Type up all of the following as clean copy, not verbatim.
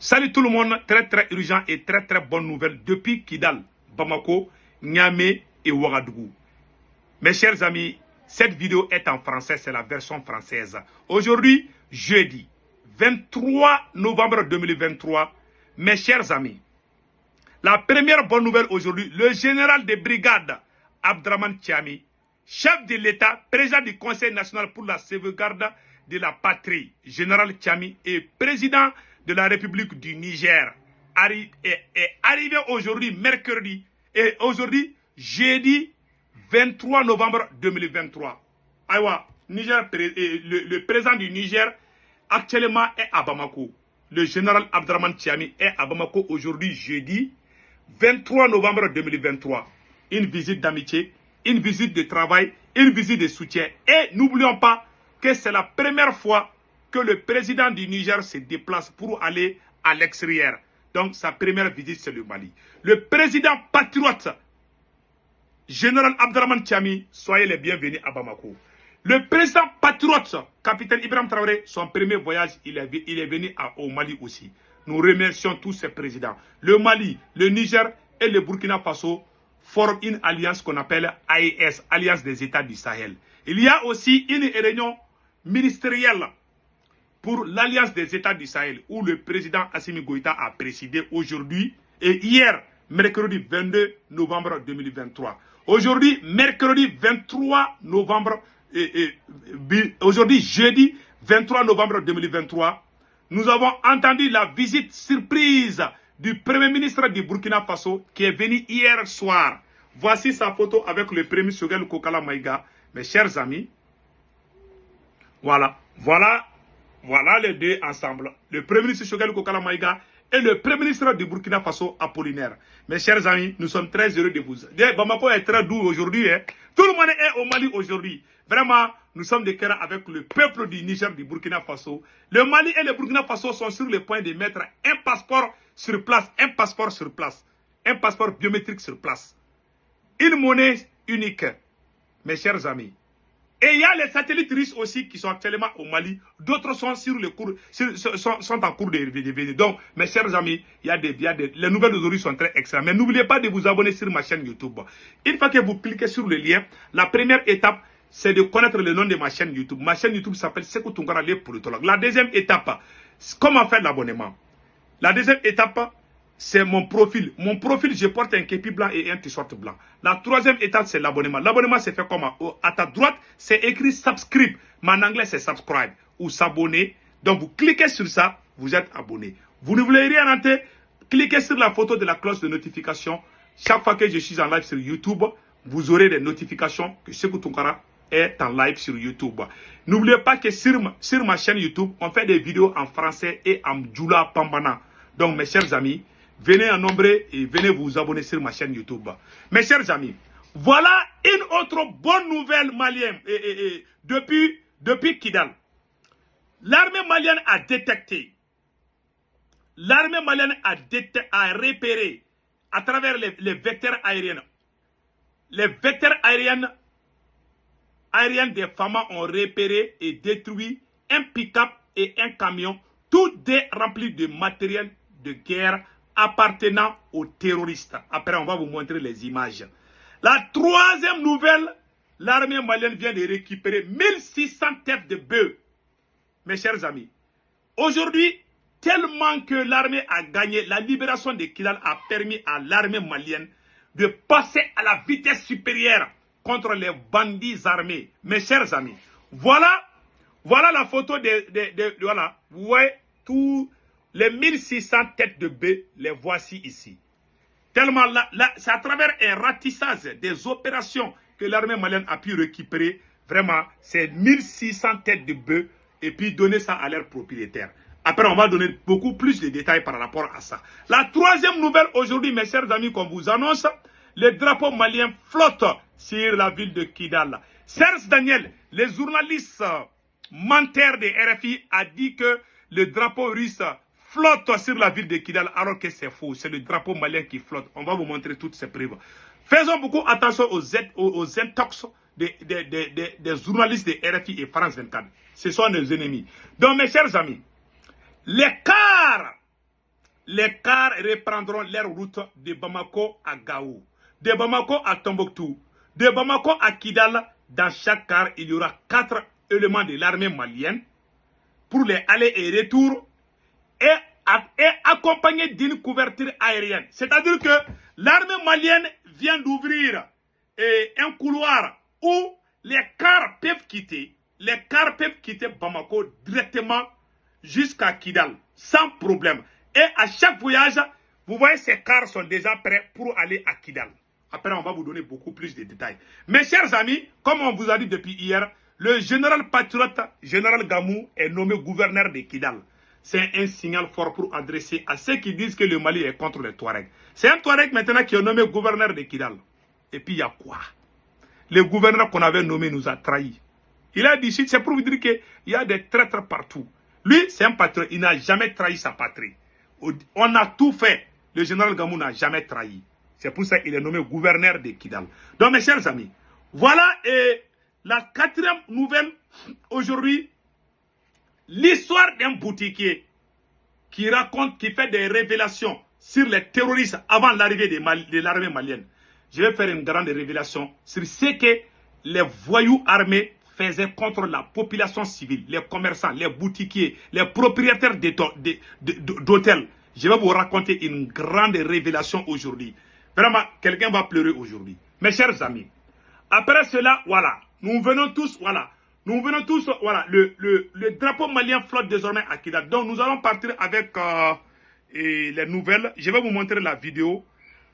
Salut tout le monde, très urgent et très bonne nouvelle depuis Kidal, Bamako, Niamey et Ouagadougou. Mes chers amis, cette vidéo est en français, c'est la version française. Aujourd'hui, jeudi 23 novembre 2023, mes chers amis, la première bonne nouvelle aujourd'hui, le général de brigade Abdraman Tchami, chef de l'État, président du Conseil national pour la sauvegarde de la patrie, général Tchami, et président de la République du Niger, est arrivé aujourd'hui, mercredi, et aujourd'hui, jeudi 23 novembre 2023. Aïwa, le président du Niger actuellement est à Bamako. Le général Abdraman Tchami est à Bamako aujourd'hui, jeudi 23 novembre 2023. Une visite d'amitié, une visite de travail, une visite de soutien. Et n'oublions pas que c'est la première fois que le président du Niger se déplace pour aller à l'extérieur. Donc sa première visite, c'est le Mali. Le président patriote, général Abdraman Tchami, soyez les bienvenus à Bamako. Le président patriote, capitaine Ibrahim Traoré, son premier voyage, il est venu au Mali aussi. Nous remercions tous ces présidents. Le Mali, le Niger et le Burkina Faso forment une alliance qu'on appelle AES, Alliance des États du Sahel. Il y a aussi une réunion ministérielle pour l'Alliance des États du Sahel, où le président Assimi Goïta a présidé aujourd'hui et hier, mercredi 22 novembre 2023. Aujourd'hui, mercredi 23 novembre, aujourd'hui, jeudi 23 novembre 2023, nous avons entendu la visite surprise du Premier ministre du Burkina Faso qui est venu hier soir. Voici sa photo avec le Premier ministre Kokala Maïga. Mes chers amis, voilà les deux ensemble. Le Premier ministre Choguel Kokala Maïga et le Premier ministre du Burkina Faso Apollinaire. Mes chers amis, nous sommes très heureux de vous. Bamako est très doux aujourd'hui. Hein. Tout le monde est au Mali aujourd'hui. Vraiment, nous sommes de cœur avec le peuple du Niger, du Burkina Faso. Le Mali et le Burkina Faso sont sur le point de mettre un passeport sur place. Un passeport sur place. Un passeport biométrique sur place. Une monnaie unique. Mes chers amis. Et il y a les satellites russes aussi qui sont actuellement au Mali. D'autres sont sur le cours, sont en cours de venir. Donc, mes chers amis, les nouvelles d'aujourd'hui sont très excellentes. Mais n'oubliez pas de vous abonner sur ma chaîne YouTube. Une fois que vous cliquez sur le lien, la première étape, c'est de connaître le nom de ma chaîne YouTube. Ma chaîne YouTube s'appelle Sekou Tounkara, les politologues. La deuxième étape, comment faire l'abonnement? La deuxième étape, c'est mon profil. Mon profil, je porte un képi blanc et un t-shirt blanc. La troisième étape, c'est l'abonnement. L'abonnement, c'est fait comment? À ta droite, c'est écrit subscribe. Mais en anglais, c'est subscribe ou s'abonner. Donc, vous cliquez sur ça, vous êtes abonné. Vous ne voulez rien rater? Cliquez sur la photo de la cloche de notification. Chaque fois que je suis en live sur YouTube, vous aurez des notifications que Sekou Tounkara est en live sur YouTube. N'oubliez pas que sur ma chaîne YouTube, on fait des vidéos en français et en djoula pambana. Donc, mes chers amis, venez en nombre et venez vous abonner sur ma chaîne YouTube. Mes chers amis, voilà une autre bonne nouvelle malienne depuis Kidal. L'armée malienne a détecté, a repéré à travers les vecteurs aériens. Les vecteurs aériens des FAMA ont repéré et détruit un pick-up et un camion, tous deux remplis de matériel de guerre appartenant aux terroristes. Après, on va vous montrer les images. La troisième nouvelle, l'armée malienne vient de récupérer 1600 têtes de bœufs. Mes chers amis, aujourd'hui, tellement que l'armée a gagné, la libération de Kidal a permis à l'armée malienne de passer à la vitesse supérieure contre les bandits armés. Mes chers amis, voilà la photo voilà, vous voyez tout. Les 1600 têtes de bœufs, les voici ici. Tellement c'est à travers un ratissage des opérations que l'armée malienne a pu récupérer. Vraiment, c'est 1600 têtes de bœufs et puis donner ça à leurs propriétaires. Après, on va donner beaucoup plus de détails par rapport à ça. La troisième nouvelle aujourd'hui, mes chers amis, qu'on vous annonce, le drapeau malien flotte sur la ville de Kidal. Serge Daniel, le journaliste menteur de RFI, a dit que le drapeau russe flotte sur la ville de Kidal, alors que c'est faux. C'est le drapeau malien qui flotte. On va vous montrer toutes ces preuves. Faisons beaucoup attention aux intox des journalistes de RFI et France 24. Ce sont nos ennemis. Donc, mes chers amis, l'écart les cars reprendront leur route de Bamako à Gao, de Bamako à Tombouctou, de Bamako à Kidal. Dans chaque car, il y aura 4 éléments de l'armée malienne pour les allers et retours et accompagnés d'une couverture aérienne. C'est-à-dire que l'armée malienne vient d'ouvrir un couloir où les cars peuvent quitter. Les cars peuvent quitter Bamako directement jusqu'à Kidal, sans problème. Et à chaque voyage, vous voyez, ces cars sont déjà prêts pour aller à Kidal. Après, on va vous donner beaucoup plus de détails. Mes chers amis, comme on vous a dit depuis hier, le général patriote, général Gamou, est nommé gouverneur de Kidal. C'est un signal fort pour adresser à ceux qui disent que le Mali est contre les Touaregs. C'est un Touareg maintenant qui est nommé gouverneur de Kidal. Et puis, il y a quoi? Le gouverneur qu'on avait nommé nous a trahis. Il a dit, c'est pour vous dire qu'il y a des traîtres partout. Lui, c'est un patriote, il n'a jamais trahi sa patrie. On a tout fait. Le général Gamou n'a jamais trahi. C'est pour ça qu'il est nommé gouverneur de Kidal. Donc, mes chers amis, voilà la 4e nouvelle aujourd'hui. L'histoire d'un boutiquier qui raconte, qui fait des révélations sur les terroristes avant l'arrivée de l'armée malienne. Je vais faire une grande révélation sur ce que les voyous armés faisaient contre la population civile, les commerçants, les boutiquiers, les propriétaires d'hôtels. Je vais vous raconter une grande révélation aujourd'hui. Vraiment, quelqu'un va pleurer aujourd'hui. Mes chers amis, après cela, voilà, nous venons tous, voilà, le drapeau malien flotte désormais à Kidal. Donc, nous allons partir avec les nouvelles. Je vais vous montrer la vidéo.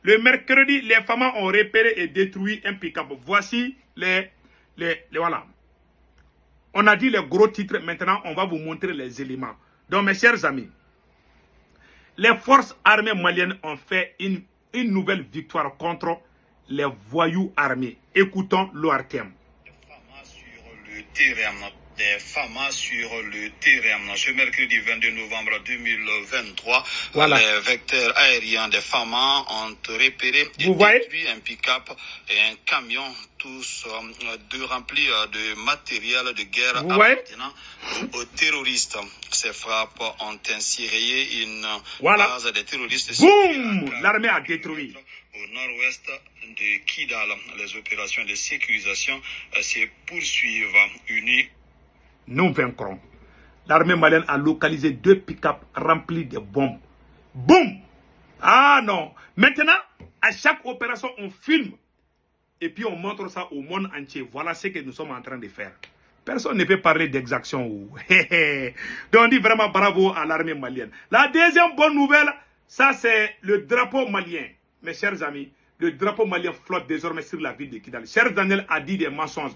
Le mercredi, les femmes ont repéré et détruit un pick-up. Voici voilà. On a dit les gros titres. Maintenant, on va vous montrer les éléments. Donc, mes chers amis, les forces armées maliennes ont fait une nouvelle victoire contre les voyous armés. Écoutons l'ORTM. Des FAMA sur le terrain. Ce mercredi 22 novembre 2023, voilà. Les vecteurs aériens des FAMA ont repéré et détruit un pick-up et un camion, tous remplis de matériel de guerre appartenant aux terroristes. Ces frappes ont ainsi rayé une base des terroristes. Boum! L'armée a détruit. Au nord-ouest de Kidal, les opérations de sécurisation se poursuivent unies. Nous vaincrons. L'armée malienne a localisé 2 pick-up remplis de bombes. Boum! Ah non! Maintenant, à chaque opération, on filme. Et puis on montre ça au monde entier. Voilà ce que nous sommes en train de faire. Personne ne peut parler d'exaction. Donc on dit vraiment bravo à l'armée malienne. La deuxième bonne nouvelle, ça c'est le drapeau malien. Mes chers amis, le drapeau malien flotte désormais sur la ville de Kidal. Cher Daniel a dit des mensonges.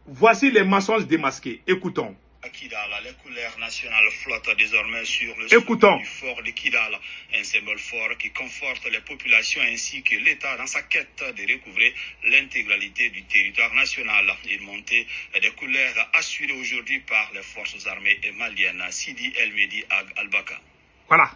Voici les mensonges démasqués. Écoutons. À Kidal, les couleurs nationales flottent désormais sur le Écoutons. du fort de Kidal, un symbole fort qui conforte les populations ainsi que l'État dans sa quête de recouvrer l'intégralité du territoire national. Une montée des couleurs assurée aujourd'hui par les forces armées maliennes. Sidi El Mehdi Al-Baka. Voilà.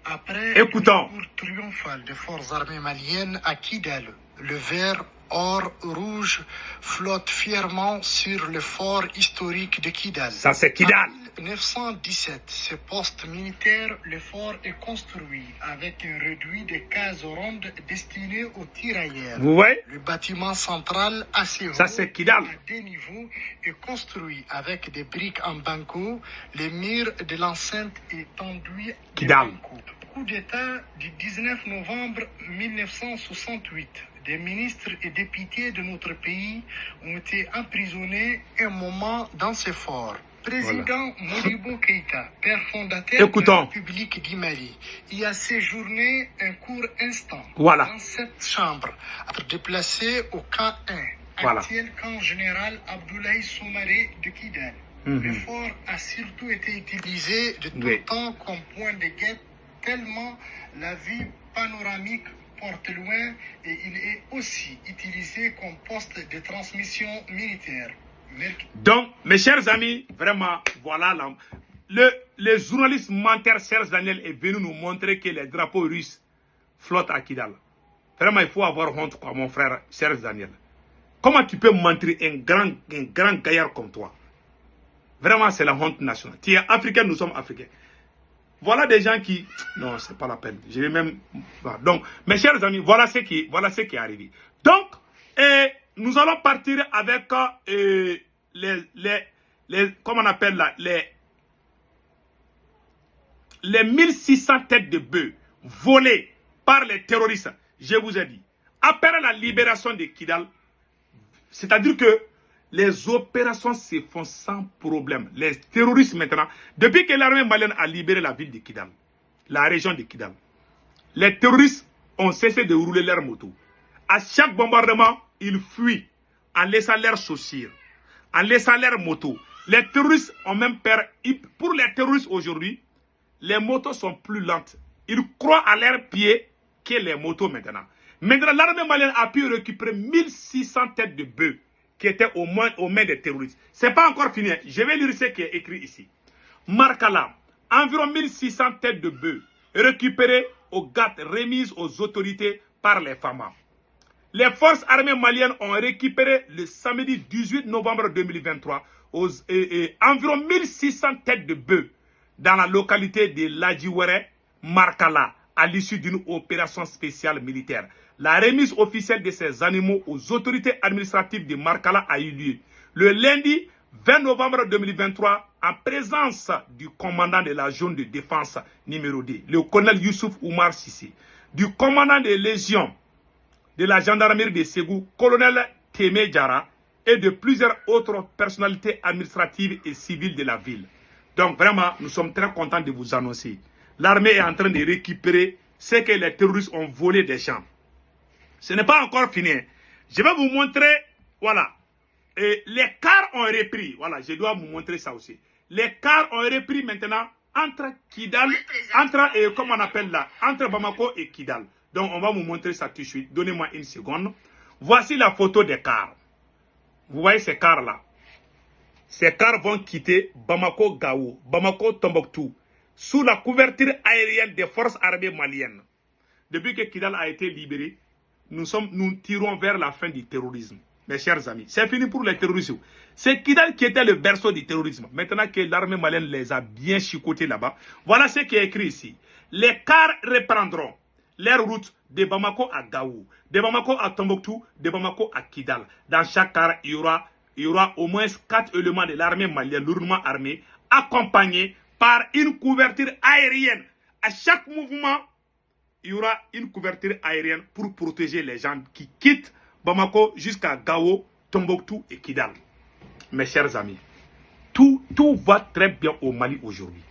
Après écoutons. Le parcours triomphal des forces armées maliennes à Kidal, le vert, or, rouge flotte fièrement sur le fort historique de Kidal. Ça c'est Kidal. En 1917, ce poste militaire, le fort est construit avec un réduit de cases rondes destinées aux tirailleurs. Vous voyez? Le bâtiment central assez haut, ça c'est Kidal. à 2 niveaux, est construit avec des briques en banco. Les murs de l'enceinte est enduit de Kidal. banco. Coup d'État du 19 novembre 1968. Des ministres et députés de notre pays ont été emprisonnés un moment dans ce fort. Président Modibo Keïta, père fondateur de la République du Mali, y a séjourné un court instant dans cette chambre, après déplacé au camp 1, actuel camp général Abdoulaye Soumaré de Kidal. Le fort a surtout été utilisé de tout temps comme point de guette, tellement la vue panoramique porte loin, et il est aussi utilisé comme poste de transmission militaire. Donc, mes chers amis, vraiment, voilà, le journaliste menteur Serge Daniel est venu nous montrer que les drapeaux russes flottent à Kidal. Vraiment, il faut avoir honte, quoi, mon frère Serge Daniel. Comment tu peux mentir un grand gaillard comme toi? Vraiment, c'est la honte nationale. Tu es africain, nous sommes africains. Voilà des gens qui... Non, c'est pas la peine. Je vais même... Donc, mes chers amis, voilà ce qui est arrivé. Donc, nous allons partir avec comment on appelle là, les 1600 têtes de bœufs volées par les terroristes. Je vous ai dit, après la libération de Kidal, c'est-à-dire que les opérations se font sans problème. Les terroristes maintenant, depuis que l'armée malienne a libéré la ville de Kidal, la région de Kidal, les terroristes ont cessé de rouler leurs motos. À chaque bombardement, ils fuient en laissant leurs chaussures, en laissant leurs motos. Les terroristes ont même peur. Pour les terroristes aujourd'hui, les motos sont plus lentes. Ils croient à leurs pieds que les motos maintenant. Maintenant, l'armée malienne a pu récupérer 1600 têtes de bœufs qui étaient aux mains des terroristes. Ce n'est pas encore fini. Je vais lire ce qui est écrit ici. Markala, environ 1600 têtes de bœufs récupérées au GAT, remises aux autorités par les FAMA. Les forces armées maliennes ont récupéré le samedi 18 novembre 2023 environ 1600 têtes de bœufs dans la localité de Ladjiwere, Markala, à l'issue d'une opération spéciale militaire. La remise officielle de ces animaux aux autorités administratives de Markala a eu lieu le lundi 20 novembre 2023 en présence du commandant de la zone de défense numéro 2, le colonel Youssouf Oumar Sissé, du commandant de légion de la gendarmerie de Ségou, colonel Témé Diara, et de plusieurs autres personnalités administratives et civiles de la ville. Donc vraiment, nous sommes très contents de vous annoncer. L'armée est en train de récupérer ce que les terroristes ont volé des champs. Ce n'est pas encore fini. Je vais vous montrer, voilà. Et les cars ont repris. Voilà, je dois vous montrer ça aussi. Les cars ont repris maintenant entre Kidal, comment on appelle là, entre Bamako et Kidal. Donc on va vous montrer ça tout de suite. Donnez-moi une seconde. Voici la photo des cars. Vous voyez ces cars là. Ces cars vont quitter Bamako-Gao, Bamako-Tombouctou, sous la couverture aérienne des forces armées maliennes. Depuis que Kidal a été libéré, nous tirons vers la fin du terrorisme. Mes chers amis, c'est fini pour les terroristes. C'est Kidal qui était le berceau du terrorisme. Maintenant que l'armée malienne les a bien chicotés là-bas, voilà ce qui est écrit ici. Les cars reprendront leur route de Bamako à Gao, de Bamako à Tombouctou, de Bamako à Kidal. Dans chaque car, il y aura au moins 4 éléments de l'armée malienne lourdement armés, accompagnés par une couverture aérienne. À chaque mouvement, il y aura une couverture aérienne pour protéger les gens qui quittent Bamako jusqu'à Gao, Tombouctou et Kidal. Mes chers amis, tout va très bien au Mali aujourd'hui.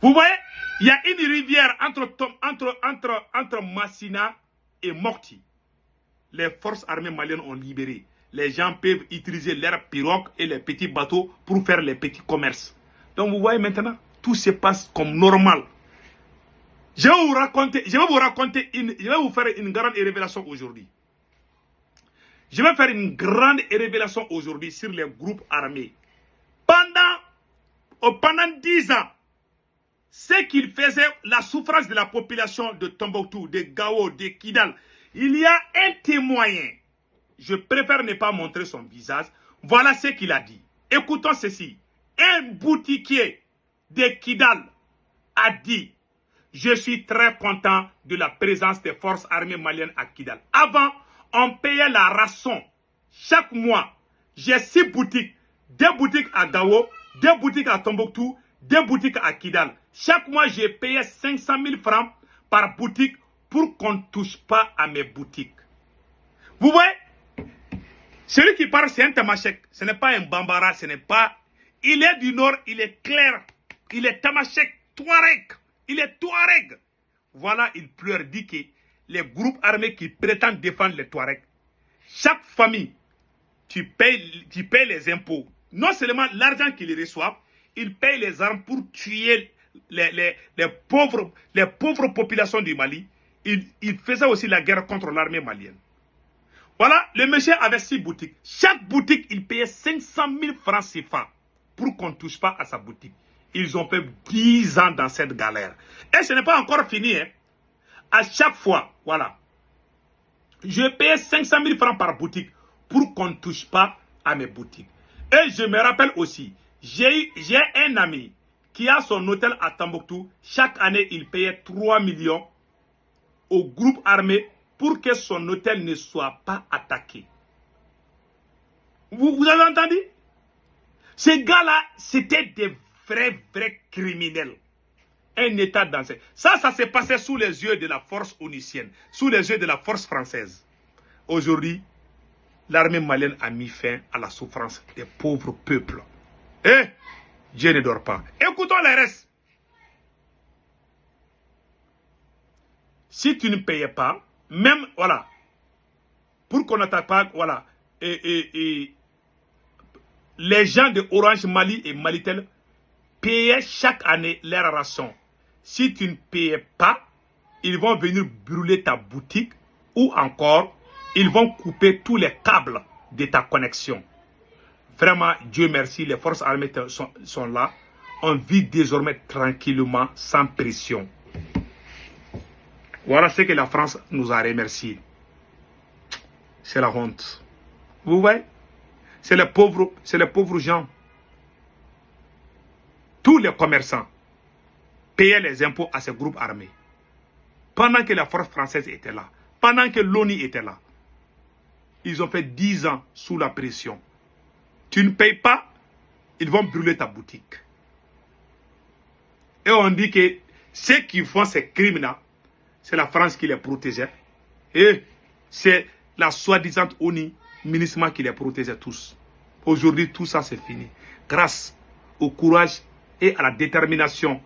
Vous voyez, il y a une rivière entre Massina et Mokti. Les forces armées maliennes ont libéré. Les gens peuvent utiliser leurs pirogues et les petits bateaux pour faire les petits commerces. Donc vous voyez maintenant, tout se passe comme normal. Je vais vous faire une grande révélation aujourd'hui. Je vais faire une grande révélation aujourd'hui sur les groupes armés. Pendant 10 ans, ce qu'ils faisaient, la souffrance de la population de Tombouctou, de Gao, de Kidal, il y a un témoin. Je préfère ne pas montrer son visage. Voilà ce qu'il a dit. Écoutons ceci. Un boutiquier de Kidal a dit: je suis très content de la présence des forces armées maliennes à Kidal. Avant, on payait la rançon chaque mois. J'ai 6 boutiques. 2 boutiques à Gao, 2 boutiques à Tombouctou, 2 boutiques à Kidal. Chaque mois, j'ai payé 500 000 francs par boutique pour qu'on ne touche pas à mes boutiques. Vous voyez? Celui qui parle, c'est un Tamashek. Ce n'est pas un Bambara, ce n'est pas... Il est du nord, il est clair. Il est Tamashek, Touareg. Il est Touareg. Voilà, il pleure, dit que les groupes armés qui prétendent défendre les Touaregs, chaque famille, tu payes les impôts. Non seulement l'argent qu'ils reçoivent, ils payent les armes pour tuer les pauvres populations du Mali. Ils faisaient aussi la guerre contre l'armée malienne. Voilà, le monsieur avait 6 boutiques. Chaque boutique, il payait 500 000 francs CFA pour qu'on ne touche pas à sa boutique. Ils ont fait 10 ans dans cette galère. Et ce n'est pas encore fini. Hein. À chaque fois, voilà, je payais 500 000 francs par boutique pour qu'on ne touche pas à mes boutiques. Et je me rappelle aussi J'ai un ami qui a son hôtel à Tombouctou. Chaque année, il payait 3 millions au groupe armé pour que son hôtel ne soit pas attaqué. Vous avez entendu? Ces gars-là, c'était des vrais criminels. Un état dansé. Ça s'est passé sous les yeux de la force onisienne, sous les yeux de la force française. Aujourd'hui, l'armée malienne a mis fin à la souffrance des pauvres peuples. Et Dieu ne dort pas. Écoutons les restes. Si tu ne payais pas, même, voilà, pour qu'on n'attaque pas, voilà, les gens de Orange Mali et Malitel payaient chaque année leur ration. Si tu ne payais pas, ils vont venir brûler ta boutique ou encore, ils vont couper tous les câbles de ta connexion. Vraiment, Dieu merci, les forces armées sont là. On vit désormais tranquillement, sans pression. Voilà ce que la France nous a remercié. C'est la honte. Vous voyez? C'est les pauvres gens. Tous les commerçants payaient les impôts à ces groupes armés. Pendant que la force française était là. Pendant que l'ONU était là. Ils ont fait 10 ans sous la pression. Tu ne payes pas, ils vont brûler ta boutique. Et on dit que ceux qui font ces crimes-là, c'est la France qui les protégeait. Et c'est la soi-disant ONU, MINUSMA qui les protégeait tous. Aujourd'hui, tout ça, c'est fini. Grâce au courage et à la détermination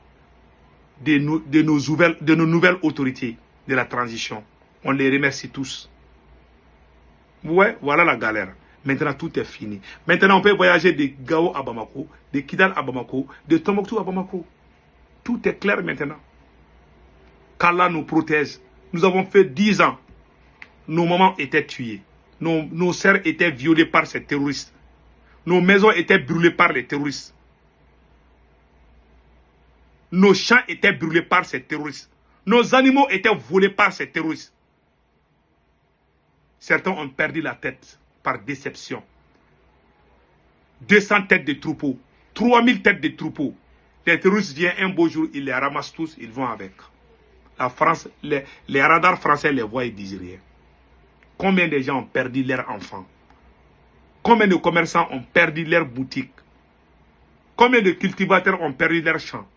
de nos nouvelles autorités de la transition. On les remercie tous. Ouais, voilà la galère. Maintenant, tout est fini. Maintenant, on peut voyager de Gao à Bamako, de Kidal à Bamako, de Tombouctou à Bamako. Tout est clair maintenant. qu'Allah nous protège. Nous avons fait 10 ans. Nos mamans étaient tuées. Nos sœurs étaient violées par ces terroristes. Nos maisons étaient brûlées par les terroristes. Nos champs étaient brûlés par ces terroristes. Nos animaux étaient volés par ces terroristes. Certains ont perdu la tête par déception. 200 têtes de troupeaux, 3000 têtes de troupeaux. Les terroristes viennent un beau jour, ils les ramassent tous, ils vont avec. La France, les radars français les voient et disent rien. Combien de gens ont perdu leurs enfants? Combien de commerçants ont perdu leurs boutiques? Combien de cultivateurs ont perdu leurs champs?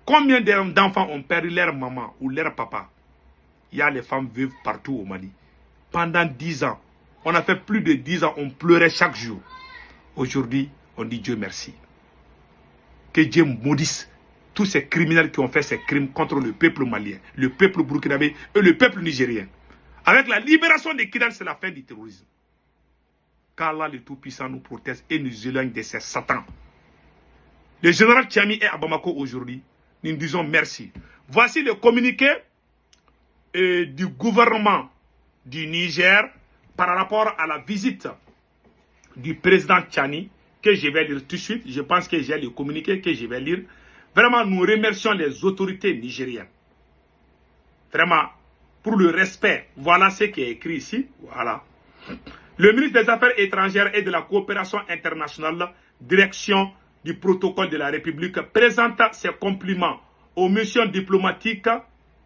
Combien d'enfants ont perdu leur maman ou leur papa? Il y a les femmes veuves partout au Mali. Pendant 10 ans, on a fait plus de 10 ans, on pleurait chaque jour. Aujourd'hui, on dit Dieu merci. Que Dieu maudisse tous ces criminels qui ont fait ces crimes contre le peuple malien, le peuple burkinabé et le peuple nigérien. Avec la libération des Kidal, c'est la fin du terrorisme. Qu'Allah le Tout-Puissant nous protège et nous éloigne de ces satans. Le général Tchami est à Bamako aujourd'hui. Nous disons merci. Voici le communiqué du gouvernement du Niger par rapport à la visite du président Tchani, que je vais lire tout de suite. Je pense que j'ai le communiqué que je vais lire. Vraiment, nous remercions les autorités nigériennes. Vraiment, pour le respect. Voilà ce qui est écrit ici. Voilà. Le ministre des Affaires étrangères et de la coopération internationale, direction du protocole de la République, présente ses compliments aux missions diplomatiques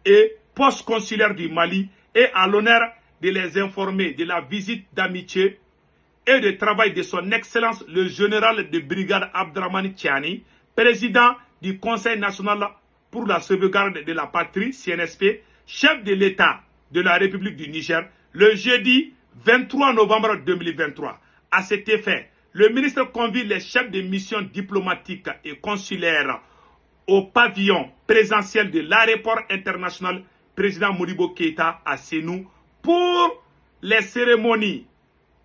et post-consulaires du Mali et à l'honneur de les informer de la visite d'amitié et de travail de son Excellence le général de brigade Abdrahmane Tchani, président du Conseil national pour la sauvegarde de la patrie, CNSP, chef de l'État de la République du Niger, le jeudi 23 novembre 2023. À cet effet, le ministre convie les chefs de missions diplomatiques et consulaires au pavillon présentiel de l'aéroport international président Modibo Keïta à Sénou pour les cérémonies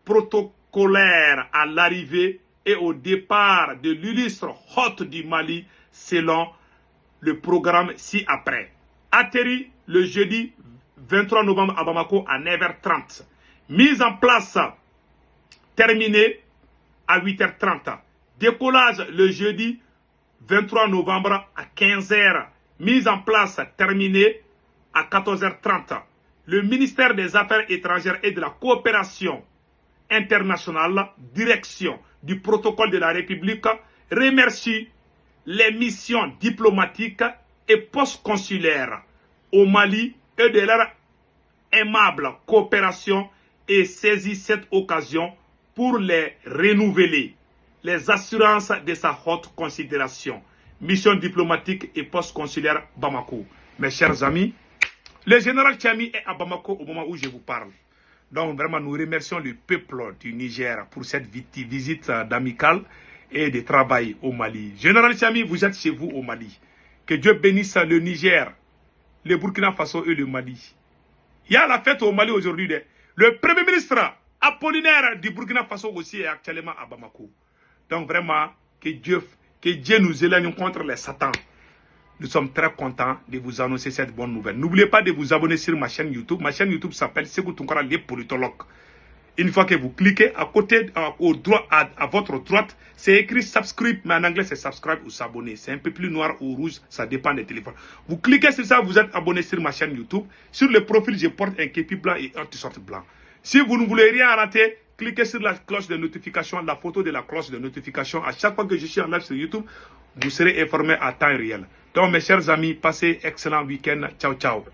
protocolaires à l'arrivée et au départ de l'illustre hôte du Mali selon le programme ci-après. Atterri le jeudi 23 novembre à Bamako à 9h30. Mise en place terminée à 8h30. Décollage le jeudi 23 novembre à 15h. Mise en place terminée à 14h30. Le ministère des Affaires étrangères et de la coopération internationale, direction du protocole de la République, remercie les missions diplomatiques et post-consulaires au Mali et de leur aimable coopération et saisit cette occasion pour les renouveler les assurances de sa haute considération. Mission diplomatique et post-consulaire Bamako. Mes chers amis, le général Tchiani est à Bamako au moment où je vous parle. Donc vraiment, nous remercions le peuple du Niger pour cette visite d'amicale et de travail au Mali. Général Tchiani, vous êtes chez vous au Mali. Que Dieu bénisse le Niger, le Burkina Faso et le Mali. Il y a la fête au Mali aujourd'hui. Le premier ministre Apollinaire du Burkina Faso aussi est actuellement à Bamako. Donc vraiment, que Dieu nous éloigne contre les satans. Nous sommes très contents de vous annoncer cette bonne nouvelle. N'oubliez pas de vous abonner sur ma chaîne YouTube. Ma chaîne YouTube s'appelle Sékou Tounkara, les politologues. Une fois que vous cliquez à côté, à votre droite, c'est écrit subscribe, mais en anglais c'est subscribe ou s'abonner. C'est un peu plus noir ou rouge, ça dépend des téléphones. Vous cliquez sur ça, vous êtes abonné sur ma chaîne YouTube. Sur le profil, je porte un képi blanc et un t-shirt blanc. Si vous ne voulez rien rater, cliquez sur la cloche de notification, la photo de la cloche de notification. À chaque fois que je suis en live sur YouTube, vous serez informé à temps réel. Donc mes chers amis, passez excellent week-end. Ciao, ciao.